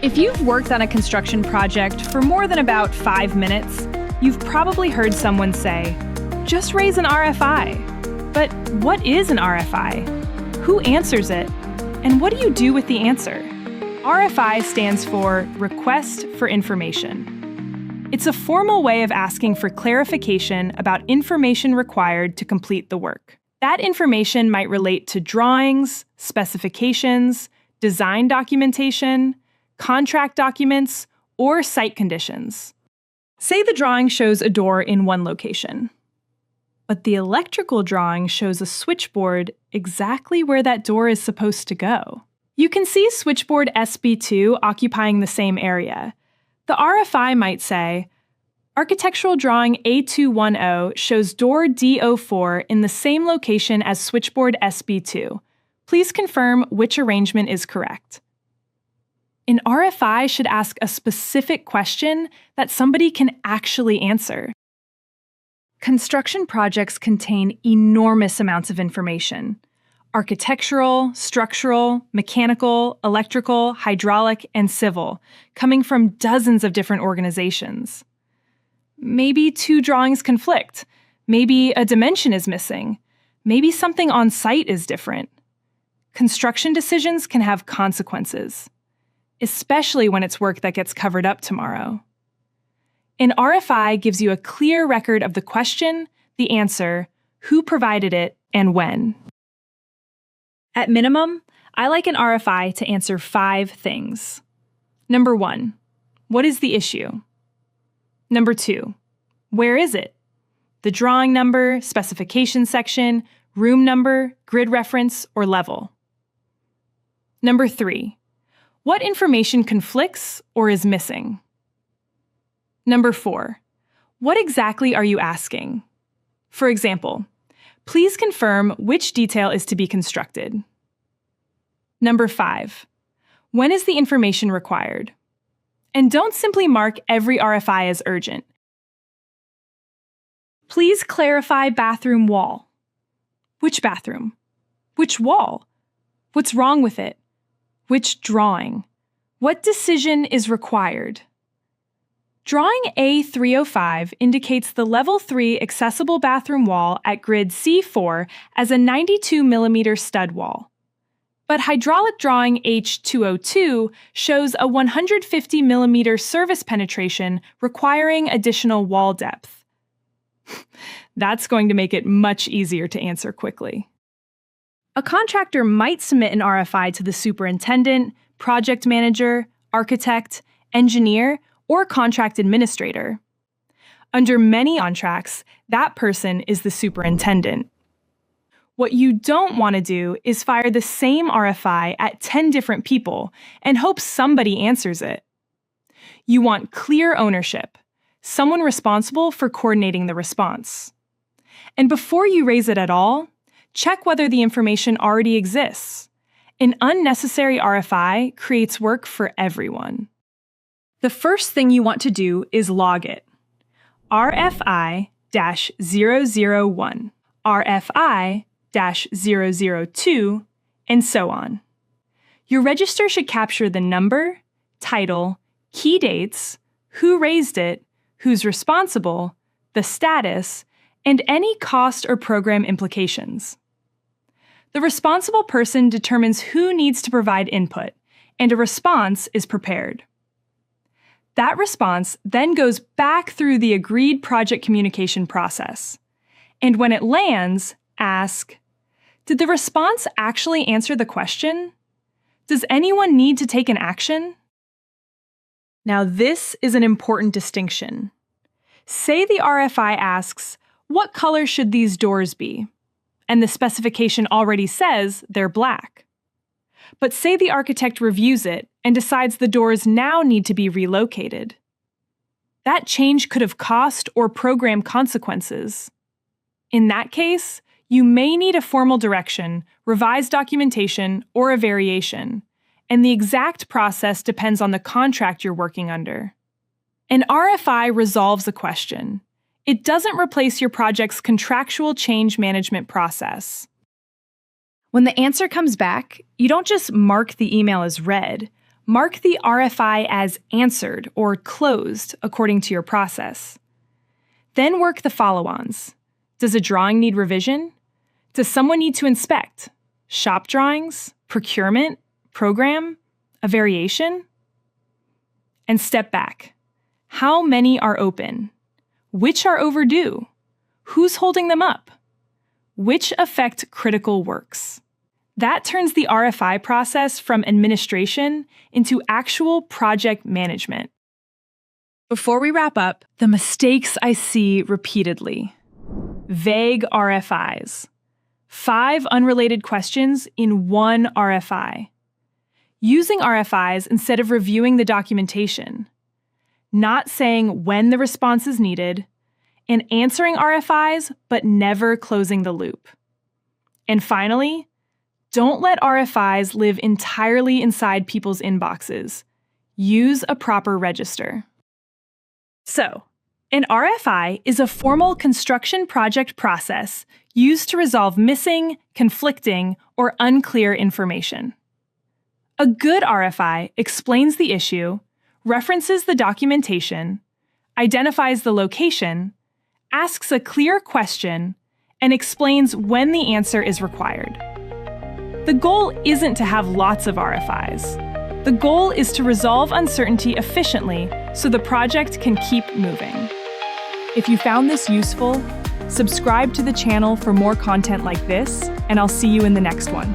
If you've worked on a construction project for more than about 5 minutes, you've probably heard someone say, "Just raise an RFI." But what is an RFI? Who answers it? And what do you do with the answer? RFI stands for Request for Information. It's a formal way of asking for clarification about information required to complete the work. That information might relate to drawings, specifications, design documentation, contract documents, or site conditions. Say the drawing shows a door in one location, but the electrical drawing shows a switchboard exactly where that door is supposed to go. You can see switchboard SB2 occupying the same area. The RFI might say, "Architectural drawing A210 shows door D04 in the same location as switchboard SB2. Please confirm which arrangement is correct." An RFI should ask a specific question that somebody can actually answer. Construction projects contain enormous amounts of information: architectural, structural, mechanical, electrical, hydraulic, and civil, coming from dozens of different organizations. Maybe 2 drawings conflict. Maybe a dimension is missing. Maybe something on site is different. Construction decisions can have consequences, especially when it's work that gets covered up tomorrow. An RFI gives you a clear record of the question, the answer, who provided it, and when. At minimum, I like an RFI to answer 5 things. Number 1, what is the issue? Number 2, where is it? The drawing number, specification section, room number, grid reference, or level. Number 3, what information conflicts or is missing? Number 4, what exactly are you asking? For example, please confirm which detail is to be constructed. Number 5, when is the information required? And don't simply mark every RFI as urgent. Please clarify bathroom wall. Which bathroom? Which wall? What's wrong with it? Which drawing? What decision is required? Drawing A305 indicates the Level 3 accessible bathroom wall at grid C4 as a 92 mm stud wall. But hydraulic drawing H202 shows a 150 mm service penetration requiring additional wall depth. That's going to make it much easier to answer quickly. A contractor might submit an RFI to the superintendent, project manager, architect, engineer, or contract administrator. Under many contracts, that person is the superintendent. What you don't want to do is fire the same RFI at 10 different people and hope somebody answers it. You want clear ownership, someone responsible for coordinating the response. And before you raise it at all, check whether the information already exists. An unnecessary RFI creates work for everyone. The first thing you want to do is log it. RFI-001, RFI-002, and so on. Your register should capture the number, title, key dates, who raised it, who's responsible, the status, and any cost or program implications. The responsible person determines who needs to provide input, and a response is prepared. That response then goes back through the agreed project communication process. And when it lands, ask, did the response actually answer the question? Does anyone need to take an action? Now, this is an important distinction. Say the RFI asks, what color should these doors be? And the specification already says they're black. But say the architect reviews it and decides the doors now need to be relocated. That change could have cost or program consequences. In that case, you may need a formal direction, revised documentation, or a variation, and the exact process depends on the contract you're working under. An RFI resolves a question. It doesn't replace your project's contractual change management process. When the answer comes back, you don't just mark the email as read. Mark the RFI as answered or closed according to your process. Then work the follow-ons. Does a drawing need revision? Does someone need to inspect? Shop drawings? Procurement? Program? A variation? And step back. How many are open? Which are overdue? Who's holding them up? Which affect critical works? That turns the RFI process from administration into actual project management. Before we wrap up, the mistakes I see repeatedly. Vague RFIs. 5 unrelated questions in one RFI. Using RFIs instead of reviewing the documentation. Not saying when the response is needed, and answering RFIs but never closing the loop. And finally, don't let RFIs live entirely inside people's inboxes. Use a proper register. So, an RFI is a formal construction project process used to resolve missing, conflicting, or unclear information. A good RFI explains the issue, references the documentation, identifies the location, asks a clear question, and explains when the answer is required. The goal isn't to have lots of RFIs. The goal is to resolve uncertainty efficiently so the project can keep moving. If you found this useful, subscribe to the channel for more content like this, and I'll see you in the next one.